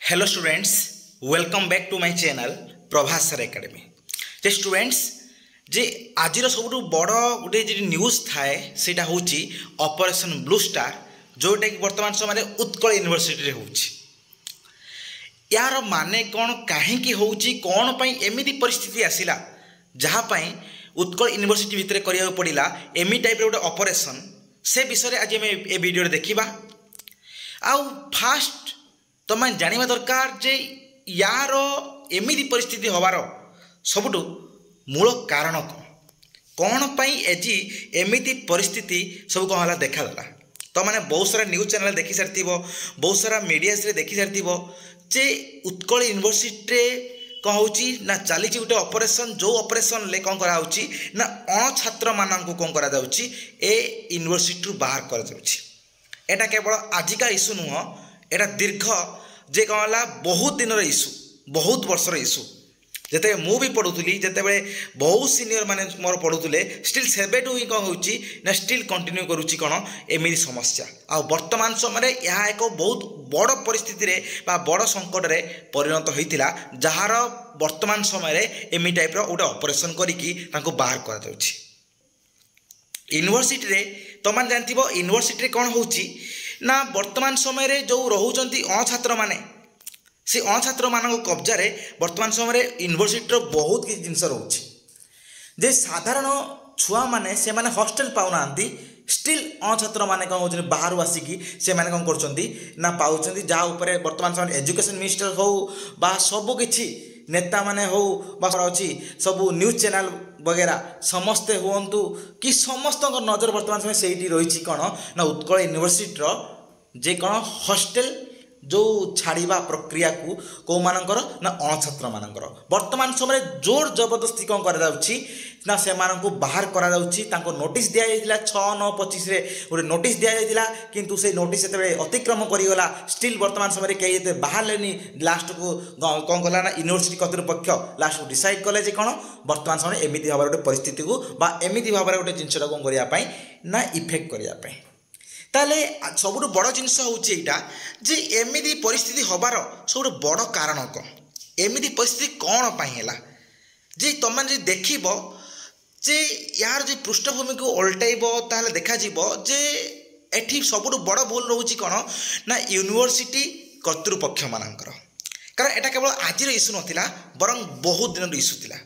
Hello students, welcome back to my channel Prabhas sir academy. जे students जे आज सब बड़ गोटे न्यूज थाए सेटा होची ऑपरेशन ब्लू स्टार, जोटा कि वर्तमान समय उत्कल यूनिवर्सिटी हो यार माने कौन कहीं होची कौन पाई एमिदी परिस्थिति आसिला जहाँपाई उत्कल यूनिवर्सिटी भितर करिया पड़िला एमी टाइप गोटे ऑपरेशन से विषय आज आम ए वीडियो देखिबा। आउ फास्ट तुम जानिबा दरकार जे यार एमिदी परिस्थिति हबार सबुठु मूल कारण कौन पाई एजी एमिदी परिस्थिति सब कौन है देखादेला। तो मैंने बहुत सारा न्यूज चैनल देखी सारी, बहुत सारा मीडिया से देखी सारी जे उत्कल यूनिवर्सिटी कौन होची ना चली गोटे ऑपरेशन, जो ऑपरेशन ले कौन करा ना अण छात्र मानू कौन करा ए यूनिवर्सिटी बाहर कर एटा केवल आजिका इश्यू नुह, एटा दीर्घ जे कौन है बहुत दिन इश्यू, बहुत वर्षर इश्यू। जिते मु भी पढ़ुली जिते बहुत सीनियर माने मोर पढ़ुले स्टिल सेबेठू ही कौन हो स्टिल कंटिन्यू करुच्ची कौन एमती समस्या। आ वर्तमान समय यह एक बहुत बड़ परिस्थिति रे बा बड़ संकट रे परिणत होइतिला, जहार वर्तमान समय एमी टाइप रो गोटे ऑपरेशन करिकी तांको बाहर करा जाउची। यूनिवर्सिटी रे तुम जानथिबो यूनिवर्सिटी रे कौन होउची ना वर्तमान समय जो रोचंती अछात्र माने से अछात्र मान कब्जा वर्तमान समय यूनिवर्सिटी बहुत किसी जिनस रोचे जे साधारण छुआ मैंने से माने हॉस्टल पाऊना स्टिल अछात्र मैंने कौन हो बाहर आसिकी से माने कौन कर पाँच जहाँ उपर वर्तमान समय एजुकेशन मिनिस्टर हो बा सबकि नेता माने हो बा अच्छी सब न्यूज चैनल वगैरह समस्ते हूँ कि समस्त नजर वर्तमान समय से रही कौन ना उत्कल यूनिवर्सिटी जे कौन हॉस्टल जो छाड़ा प्रक्रिया को कौ मानकर ना अणछात्र मानकर वर्तमान समय जोर जबरदस्ती कौन ना से बाहर करा नोटिस दि जाता 6/9/25 गोटे नोटिस दि जाता, किंतु से नोटिस से अतिक्रम करीगला स्टिल वर्तमान समय कई बाहर लेनी लास्ट को कौन कला ना यूनिवर्सिटी कर्तृपक्ष लास्ट को डिसाइड कले कौन वर्तमान समय एमती भाव गोटे परिस्थिति को एमती भाव गोटे जिनसा कौन करने ना इफेक्ट करने ताले सबुठ बड़ जिनस होची एमती परिस्थिति हबार सब बड़ कारण कौन एमती परिस्थिति कौन पाइला जे तुम देख जे यार जो पृष्ठभूमि को उल्टाइब ताहले देखा जे एठी सबुठ बड़ भूल रोची कौन ना यूनिवर्सिटी कर्तृपक्ष मानकर, कारण एटा केवल आज इश्यू नाला बरं बहुत दिन इश्यू थिला।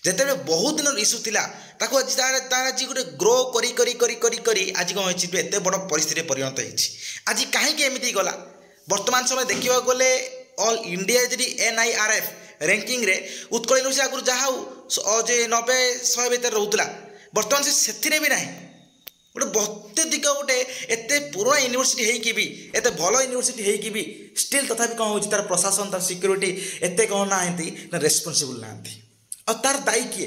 जिते बहुत दिन इश्यू थिला ताको आज तार आज गोटे ग्रो करी करी करी करी करी आज कौन हो एत बड़ परिस्थिति परिणत होती। आज कहीं एमती गला वर्तमान समय देखा गले ऑल इंडिया जी NIRF रैंकिंग रे उत्कल यूनिवर्सिटी आगुरी जहाँ जे 90-100 भर रोला बर्तमान से भी ना गोटे अत्यधिक गोटे एत पुराना यूनिवर्सिटी भी एत भल यूनिवर्सिटी होगी भी स्टिल तथापि कौन हो तार प्रशासन तार सिक्योरिटी एत कौन ना रेस्पॉन्सिबल ना और तार दायी किए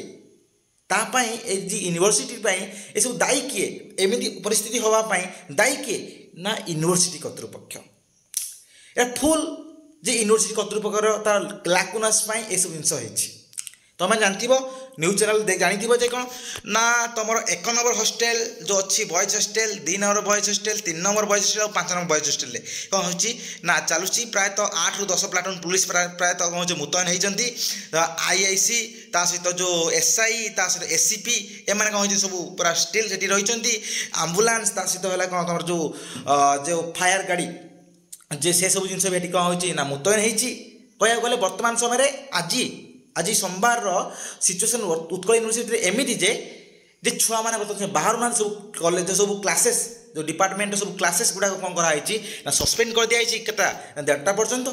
तापाई यूनिवर्सिटी ये सब दायी किए एमती परिस्थिति होगापाई दायी किए ना यूनिवर्सिटी कर्तृपक्ष या फुल जे यूनिवर्सिटी कर्तृपक्ष तार लाकुनास ये सब जिनस तुम जानती न्यूज चैनल जानी जे कौन ना तुम 1 नंबर हॉस्टल जो अच्छी boys hostel 2 number boys hostel 3 number boys hostel और 5 नंबर बॉयज हॉस्टल कौन हो ना चलुची प्रायतः 8 ରୁ 10 प्लाटून पुलिस प्रायतः कौन हो मुतयन होती IIC ता सहित जो SI ता सहित SCP एम कौन हो सब पूरा स्टिल से रही आम्बुलांस ता सहित है कौन तुम जो फायर गाड़ी जे से सब जिन भी कौन हो ना मुतयन होगा गले वर्तमान समय आज सोमवार सिचुएसन उत्कल यूनिवर्सिटी एमती जे छुआ मैंने बता बाहर ना सब कॉलेज सब क्लासेस जो डिपार्टमेंट सब क्लासेस गुड़ा कौन कराई ना सस्पेंड कर दिया केटा 1:30 पर्यंत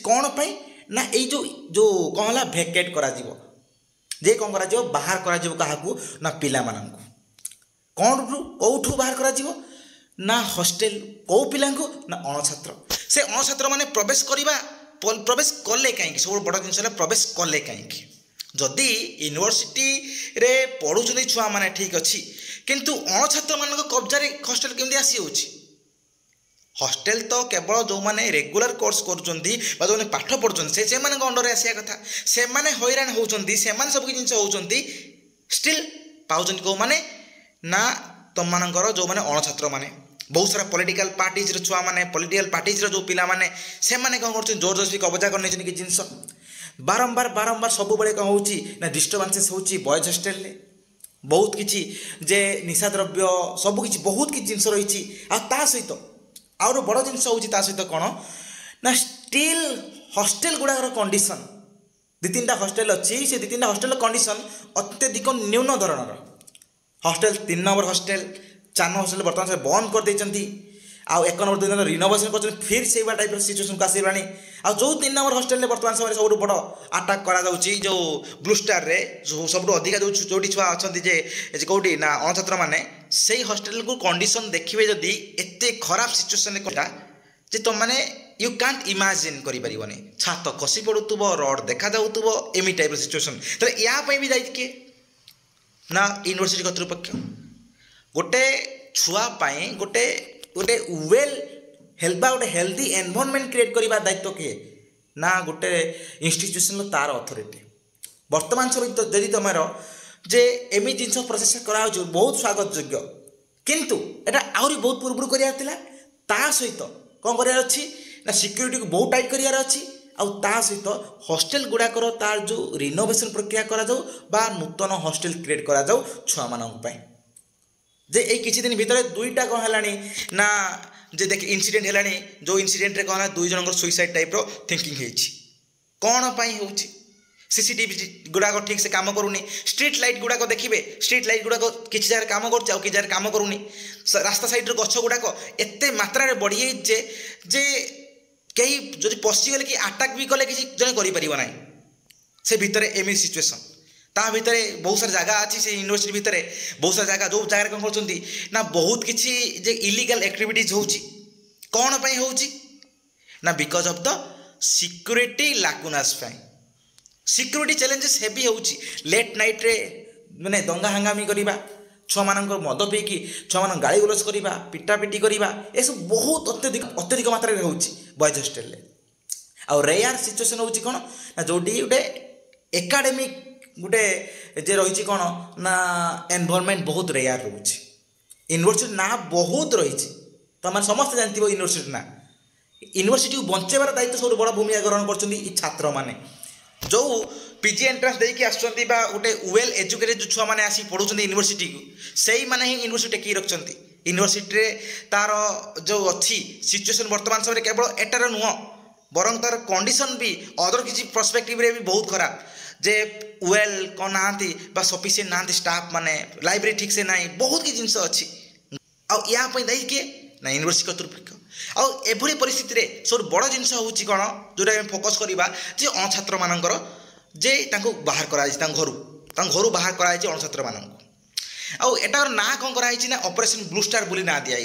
कौन पाई ना ये जो कौन है भेकेट करा जे कौन करा बाहर करा ना पिला मानू कौन कौठू बाहर करा ना हॉस्टल कौ पिला ना अणछात्र से अणछात्र माने प्रवेश कले कहीं सब बड़ जिन प्रवेश कले कहीं जदि यूनिवर्सिटी रे पढ़ुं छुआ मैंने ठीक अच्छी किंतु अणछात्र मान कब्जा हॉस्टल केमती आसी होची हॉस्टल तो केवल जो मैंने रेगुलर कोर्स कर पाठ पढ़ुं से अंडर आसा कथा से हैरान होती से सब जिन होती स्टिल पाँच कौ मैंने ना तुम मानकर जो मैंने अणछात्र मैंने बहुत सारा पॉलिटिकल पार्टीज छुआ मैंने पॉलिटिकल पार्टीज जो पिला माने से माने कौन कर जोर जोर कब्जा कर कि जिनस बारंबार बारंबार सब बड़े कौन हो डिस्टर्बांसेस हो बॉयज हॉस्टेल बहुत किसी जे निशा द्रव्य सबकि बहुत किसी जिनस रही सहित आउर बड़ जिनस हो सहित कौन ना स्टिल हॉस्टेल गुड़ाकर कंडीशन 2-3टा हॉस्टेल अच्छी से 2-3टा हॉस्टेल कंडीशन अत्यधिक न्यून धरणर hostel 3 number hostel 4 number hostel बर्तमान से बंद कर देती आउ 1 नंबर 2 नंबर रिनोवेशन कर फिर से टाइप सिचुएशन को आसलानी आ जो 3 नंबर हॉस्टेल बर्तमान समय सब बड़ आटाक करा जो ब्लू स्टार रे सब अधिका जो छुआ अच्छा कौटी ना अणछात्र मैंने से हॉस्टेल को कंडीशन देखिए जदि एत खराब सिचुएशन जे तुम मैंने यू कांट इमेजिन करें छात खसी पड़ुव रड देखा जाऊव एमी टाइप सिचुएशन तो यापाई भी जाए ना यूनिवर्सिटी कर्तृपक्ष गोटे छुआपाई गोटे गोटे वेल हेल्प गोटे हेल्दी एनवायरनमेंट क्रिएट करने दायित्व किए ना गोटे इंस्टीट्यूशन तार अथॉरिटी वर्तमान समय जदि तुम जे एमी जिन प्रोसेस करा बहुत स्वागत योग्य किंतु एटा आहरी बहुत पूर्व करार सहित कौन करार अच्छी ना सिक्यूरीटी को बहुत टाइट करार अच्छी आउ सहित हॉस्टेल गुड़ाकर तार जो रिनोवेशन प्रक्रिया करा जाऊ बा नूतन हॉस्टेल क्रिएट करा जाऊ छुआ मानक जे एक किसी दिन भितर 2टा कौन है ना जे देख इनसीडेंट है जो इनसीडेंट कौन है 2 जनकर सुइसाइड टाइप रो थिंकिंग होती कौन पाई हो सीसीटीवी गुड़ाक ठीक से काम करूनी स्ट्रीट लाइट गुड़ाक देखिए स्ट्रीट लाइट गुड़ाक किसी जगह काम कर जगह काम करूनी रास्ता साइड गछ गुड़ाक एत मात्रा बढ़ी जे कहीं जो पशिगले कि आटाक भी कले किसी जन करना से भितर एम सिचुएसन ता भितर बहुत सारा जगह अच्छी से यूनिवर्सिटी भितर बहुत सारा जगह जो जगह कौन कर ना बहुत किसी जे इलीगल एक्टिविटीज हो कौन पाई हो ना because of the security lacunas security challenges heavy हो लेट नाइट रे माने दंगा हंगामी करवा छुआ मान मद पीकी छुआ मान गाड़ी गुलस करवा पिटापिटी करवा ये सब बहुत अत्यधिक मात्रा हो बॉयज हॉस्टेल आउ रेयर सिचुएसन हो कौन ना जोटी गोटे एकाडेमिक गोटे जे रही कौन ना एनवायरनमेंट बहुत रेयर रोचे यूनिवर्सिटी ना बहुत रही तुम समस्त जानते यूनिवर्सिटी ना यूनिवर्सिटी को बंचेबार दायित्व सब बड़ भूमिका ग्रहण कर छात्र मैंने जो पीजी एंट्रांस देकी आसुचंती बा गोटे वेल एजुकेटेड जो छुआ माने आसी पढ़ुचंती यूनिवर्सिटी को सेही माने ही यूनिवर्सिटी टेकी रखचंती यूनिवर्सिटी रे तार जो अच्छी सिचुएशन वर्तमान समय केवल एटार नुह बरं तार कंडीशन भी अदर किसी पर्सपेक्टिव रे भी बहुत खराब जे वेल कौन नहांती बा सफिशिएंट नहांती स्टाफ माने लाइब्रेरी ठीक से नहीं बहुत कि जिनस अच्छी आ या पई दायी के ना यूनिवर्सिटी कर्तृपक्ष आउ एभली परिस्थिति रे सब बड़ जिनस होची कोन जोटा फोकस करबा जे अणछात्र मानकर जे तांको बाहर करा घरू बाहर करा अणछात्र मानक आउ एटार ना कौन कराई ना ऑपरेशन ब्लू स्टार बोली ना दिया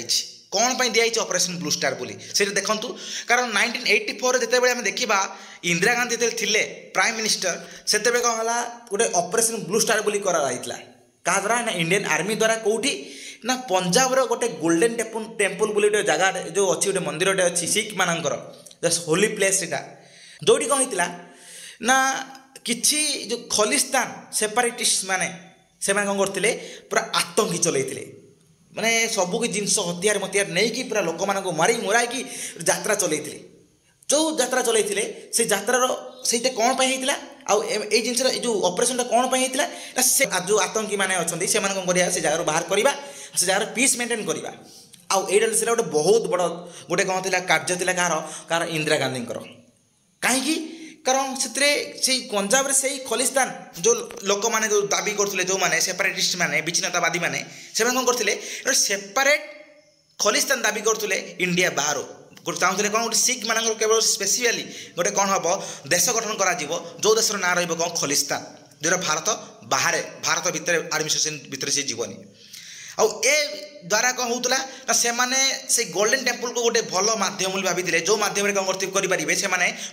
कौन पाई दिया ऑपरेशन ब्लू स्टार बोली से देखंतु कारण 1984 जेते बेले हम देखिबा इंदिरा गांधी जेते थिले प्राइम मिनिस्टर सेते बे कौन हला गोटे ऑपरेशन ब्लू स्टार बोली करा जाइतला का द्वारा ना इंडियन आर्मी द्वारा कोठी ना पंजाब रो गोटे गोल्डन टेम्पल बोली गोटे जगह जो अच्छी गोटे मंदिर अच्छी सिख मानकर जस्ट होली प्लेस सेटा जोटी कौन होइतिला ना किछि जो खलिस्तान सेपारेटिस्ट माने से कौन करते पूरा आतंकी चलते माने सबकि जिनस हथियार मतियार नहीं कि पूरा लोक मान मारी मुराई यात्रा चलते जो यात्रा चलते से यात्रार से कौन पाई होता आउ ए जिन जो ऑपरेशन कौन पाई होता से जो आतंकी मैंने अच्छा से कौन करा से जगह बाहर करवा से जगह पीस मेंटेन करवा आउ ये गोटे बहुत बड़ गोटे कौन थी कार्य थी कार इंदिरा गांधी कहीं कारण से पंजाब से खलिस्तान जो लोक मैंने जो दाबी करते जो मैंने सेपारेटिस्ट मैंने विच्छिन्नतावादी मैंने से कौन करते सेपारेट खलिस्तान दाबी करते इंडिया बाहर चाहते कौन गोटे सिख मान केवल स्पेशली गोटे कौन हम देश गठन करा जो देशर ना रहा खलिस्तान जो भारत बाहर भारत भितर एडमिनिस्ट्रेशन भितर से जीवनी आउ ए द्वारा कौन होता ना से गोल्डन टेम्पल को गोटे भल मध्यम भाई जो मध्यम कौन करेंगे से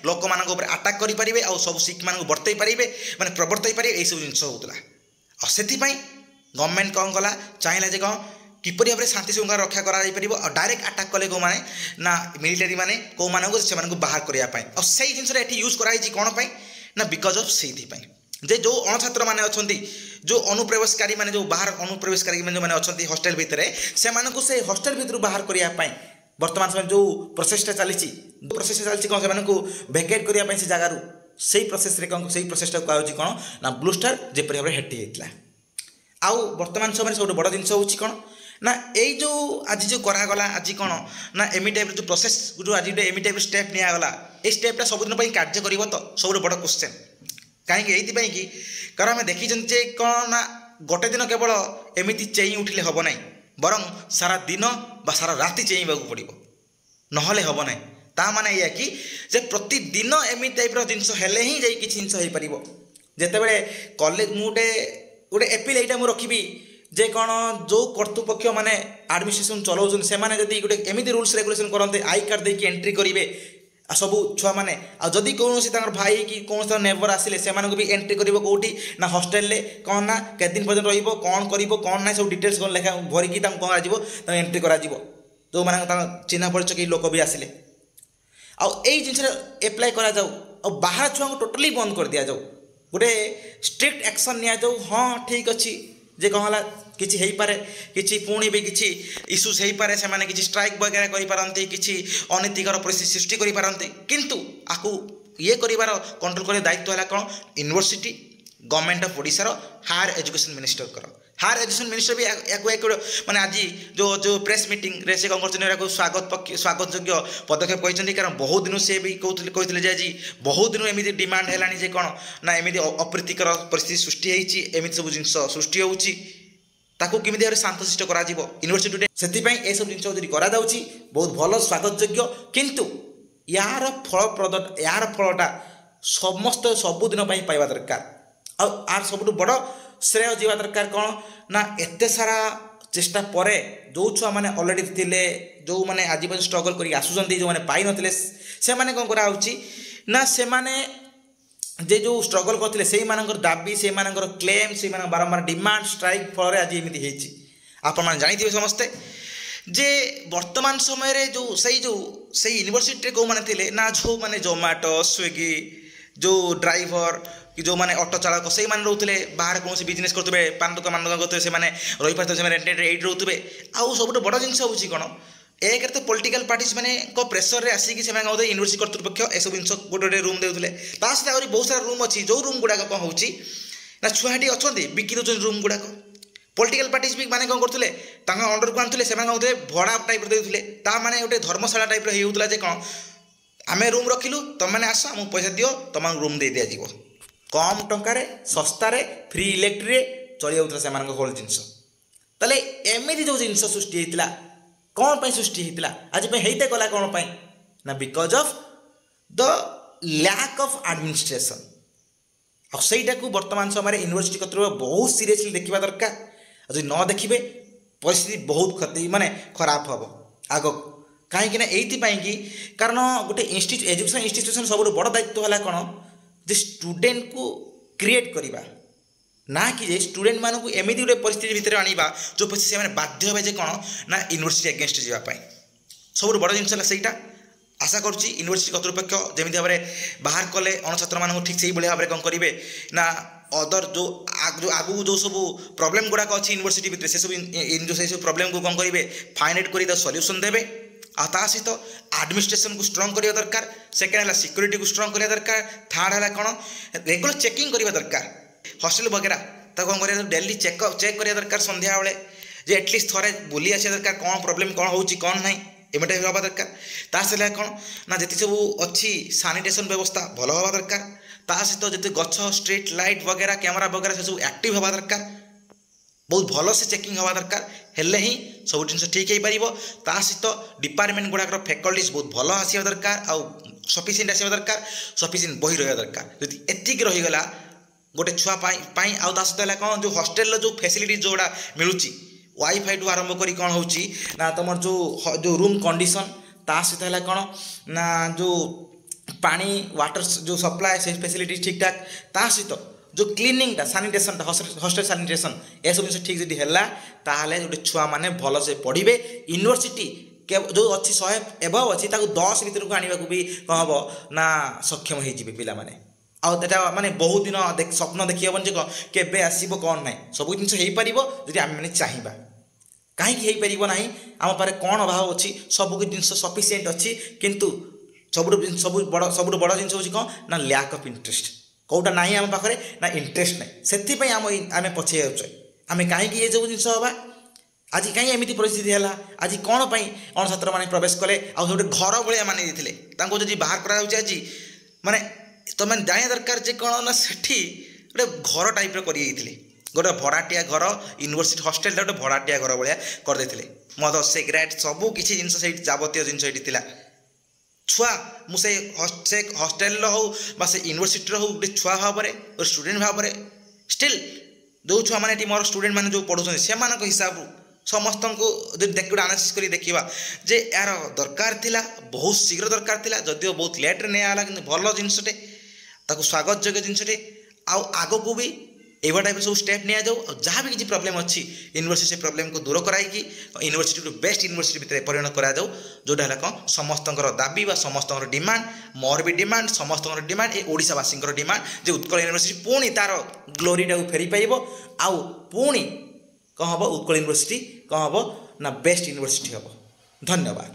लोक मान आटाक करेंगे आउ सब सिख मान बर्तई पारे मैंने प्रवर्तई पारे यही सब जिन होता से गवर्नमेंट कौन कला चाहिए जे कौन किपर भाव में शांति श्रृंखला रक्षा कर डायरेक्ट आटाक कले कौन ना मिलिटारी मैंने कौ से बाहर करने से जिन यूज कराई कौन पाई ना बिकज ऑफ से जे जो अणछात्र माने अछंती जो अनुप्रवेशकारी माने जो बाहर अनुप्रवेशकारी माने जो माने अछंती हॉस्टल भितरे से मानकु से हॉस्टल भितर बाहर करिया पई वर्तमान समय जो प्रोसेसटा चली कौन से भैकेट करने से जगार से प्रोसेस से प्रोसेसटा कहुच्छी कौन ना ब्लू स्टार जेपरी भाव में हेटी होता आउ वर्तमान समय सब बड़ जिन हूँ कौन ना यही जो आज जो करागला आज कौन ना एमी टाइप जो प्रोसेस जो आज एमी टाइप स्टेप निगला ये स्टेपटा सबुदिन कार्य कर तो सब बड़ क्वेश्चन कहीं कि कारण आम देखी कौन ना गोटे दिन केवल एमती चेई उठिले हम ना बरं सारा दिन बा सारा राति चेईबा पड़ो नहले हम ना ता माने या कि जे प्रतिदिन एमि टाइप जिनस हेले ही जाई किछि जिनस हो पारिबो जेतेबेले कॉलेज मुटे गोटे एपिल एटा मु रखिबी जे कौन जो कर्तृपक्ष माने एडमिनिस्ट्रेशन चलाउछन से माने जदी गोटे एमिति रूल्स रेगुलेशन करते आई कार्ड देकी एंट्री करिवे आ सब छुआ मैंने आदि कौन भाई कि कौन नेबर आसिले से भी एंट्री कर कौटी ना हॉस्टेल ले कौन ना केत दिन पर्यटन रही कौन कर कौन ना सब डिटेल्स कौन लेखा भरिकी कौन एंट्री कर जो मैंने चिन्ह परिचय कई लोक भी आसिले आई जिन एप्लाय करा जाऊ बाहर छुआ को टोटाली बंद कर दि जाऊ गोटे स्ट्रिक्ट एक्शन नि जाऊ हाँ ठीक अच्छी जे कहला किछि हेई पारे किछि पुणी भी किछि इश्यूज हेई पारे से माने किछि स्ट्राइक वगैरह करि पारंती किछि अनीतिकर परिस्थिति सृष्टि करि पारंती किंतु आकु ये करिवार कंट्रोल करे दायित्व हला कोन यूनिवर्सिटी गवर्नमेंट ऑफ ओडिसा रो हायर एजुकेशन मिनिस्टर कर हायर एजुकेशन मिनिस्टर भी एक माने आज जो प्रेस मीटिंग रे से कौन कर स्वागत योग्य पदक्षेप कहते कारण बहुत दिन से भी कहते आज बहुत दिन एमती डिमांड है कौन ना एमती अप्रीतिकर परिस्थिति सृष्टि होती एमती सब जिन सृष्टि होती ताकू केमी भाव शांतशिष्ट करा यूनिवर्सिटी से सब जिन करा बहुत भल स्वागत योग्य किंतु यार फलप्रद यार फलटा समस्त सबुदिन पाइबा दरकार आर सब बड़ श्रेय जीवा दरकार कौन ना एते सारा चेष्टा परे जो छुआ मैंने अलरेडी थिले जो मैंने आज स्ट्रगल कर आसुचंती जो मैंने पाई नथिले से माने कोन करा होची ना से माने जे जो स्ट्रगल करथिले सेही मानकर दाबी सेही मानकर क्लेम सेही मानकर बारंबार डिमांड स्ट्राइक फल आज एमिति हेची आपण माने जानिथिबे समस्ते जे वर्तमान समय रे जो सही यूनिवर्सिटी को माने थिले ना जो माने जोमेटो स्विगी जो ड्राइवर कि जो माने ऑटो चालक से माने रोते बाहर कौन बिजनेस करते पान दुकान मान दुकान करते से रही पाते से रेंटेड एड रोते आउ सब बड़ जिन हूँ कौन एक तो पॉलिटिकल पार्टीज मैंने प्रेसर रे आसिक यूनिवर्सिटी कर्तृपक्ष एसब जिन गोटे गोटे रूम देते सहित बहुत सारा रूम अच्छी जो रूम गुड़ाक कौन हो छुआटी अच्छा बिकी दौरान रूम गुड़ाक पॉलिटिकल पार्टीज भी मैंने कौन करते अंडर को आनुले से भड़ा टाइप देते मैंने गोटे धर्मशाला टाइप होता है कौन आम रूम रखिलु तुम मैंने आस आमको पैसा दियो तुम रूम दे दिया जाव कम टंकार सस्तार फ्री इलेक्ट्रिक चली जाऊला से होल जिनस ताले एमती जो जिन सृष्टि होता कौन पर सृष्टि होता आज होते गला कौन ना because of the lack of administration आईटा को वर्तमान समय यूनिवर्सिटी कर्तृपक्ष बहुत सीरियसली देखा दरकार जो न देखिए परिस्थिति बहुत क्षति माने खराब हम आग कहीं ये कारण गोटे एजुकेशन इंस्टीट्यूशन सब बड़ दायित्व है कौन जे स्टूडेंट को क्रिएट करवा ना कि स्टूडेंट मानक एमती गोटे परिस्थिति भितर आनिबा जो से बाध्य हे कौन ना यूनिवर्सिटी अगेंस्ट जावाई सब बड़ जिन सहीटा आशा करुँच यूनिवर्सिटी कर्तृपक्ष जमी भाव में बाहर कले अणछात्र मानक ठीक से भाव में कौन करेंगे ना अदर जो आगू जो सब प्रॉब्लम गुड़ाक अच्छी यूनिवर्सिटी भितर से सब प्रॉब्लम को कौन करेंगे फाइंड आउट कर सल्यूशन देवे आ सहित एडमिनिस्ट्रेशन को स्ट्रंग करवा दरकार सेकेंड है सिक्योरिटी को स्ट्रंग करवा दरकार थर्ड है कौन रेगुलर चेकिंग करवा दरकार हॉस्टेल वगैरह तो कौन कर डेली चेक करवा दरकार संध्या बेले जे एटलिस्ट थोड़े बुली आसा दरकार कौन प्रॉब्लम कौन हो कौन ना एमटा हवा दरकार तासले कौन ना जी सब अच्छी सानिटेशन व्यवस्था भल हवा दरकार ता सहित जिते गछ स्ट्रीट लाइट वगैरह कैमरा वगैरह से सब एक्टिव हवा दरकार बहुत भल से चेकिंग हवा दरकार हेल्ले ही सब जिन ठीक हो पार सहित डिपार्टमेंट गुड़ाक फैकल्टीज बहुत भल आसा दरकार आउ सफिसीयंट आसा दरकार सफिसीयंट बही रहा दरकार यदि एतिक रहीगला गोटे छुआ आउ ता सहित कौन जो हॉस्टेल जो फैसिलिटी जोड़ा मिलूँ वाईफाई ठू आरंभ करी कौन हो तुम जो रूम कंडीशन ता सहित है कौन ना जो पानी वाटर जो सप्लाय से फैसिलिटी ठीक ठाक ता सहित जो क्लीनिंगटा सानिटेशन हॉस्टेल सानिटेशन ये सब जिन ठीक जब है गोटे छुआ मैंने भल से पढ़े यूनिवर्सिटी जो अच्छी 100 एबव अच्छी 10 भर को आने भी कौन हम ना सक्षम हो पाने आटा माने बहुत दिन स्वप्न देखी हेन जे केबे आसब कौन ना सब जिन हो पार जब आम मैंने चाहिए कहीं ना आम पाखे कौन अभाव अच्छी सब जिन सफिसीयंट अच्छी किंतु सब बड़ जिन हूँ कौन ना लैक ऑफ इंटरेस्ट कौटा ना आम पाखे ना इंटरेस्ट ना से आम पछे जाऊे आम कहीं ये सब जिन हवा आज कहीं एमती परिस्थिति है आज कौन अणछात्र मैंने प्रवेश कले आ गोटे घर भाया मानी जब बाहर कराऊँ आज माने तो मैंने जाना दरकार जे कौन ना सेठी गोटे घर टाइप कर गोटे भड़ाटिया घर यूनिवर्सिटी हॉस्टल गोटे भड़ाटिया घर भाया करदे मद सिगरेट सबू किसी जिन जबतीय जिन छुआ मुझे हॉस्टेल हो से यूनिवर्सिटी हो गोटे छुआ भाव में स्टूडेंट भाव में स्टिल जो छुआ मैंने मोर स्टूडेंट मैंने जो पढ़ुं से हिसाब समस्त को देखो आनालिसिस कर देखा जे यार दरकार थिला बहुत शीघ्र दरकार थिला जदिव बहुत लेट्रे निला कि भल जिनटे स्वागत योग्य जिनटे आग को भी एवं टाइप सब स्टेप नि जाऊ जहाँ भी किसी प्रोब्लेम अच्छी यूनिवर्सिटी से प्रोब्लेम को दूर कराई यूनिवर्सिटी बेस्ट यूनिवर्सिटी भितर परिणत करा जाऊ जोटा है कौन समस्त दाबी व समस्त डिमांड मोर भी डिमांड समस्त डिमांड ये ओडिशावासी डिमांड जे उत्कल यूनिवर्सिटी पुणी तार ग्लोरी टाक फेरी पाइब आउ पुणी कौन हम उत्कल यूनिवर्सिटी कौन हम ना बेस्ट यूनिवर्सिटी हम। धन्यवाद।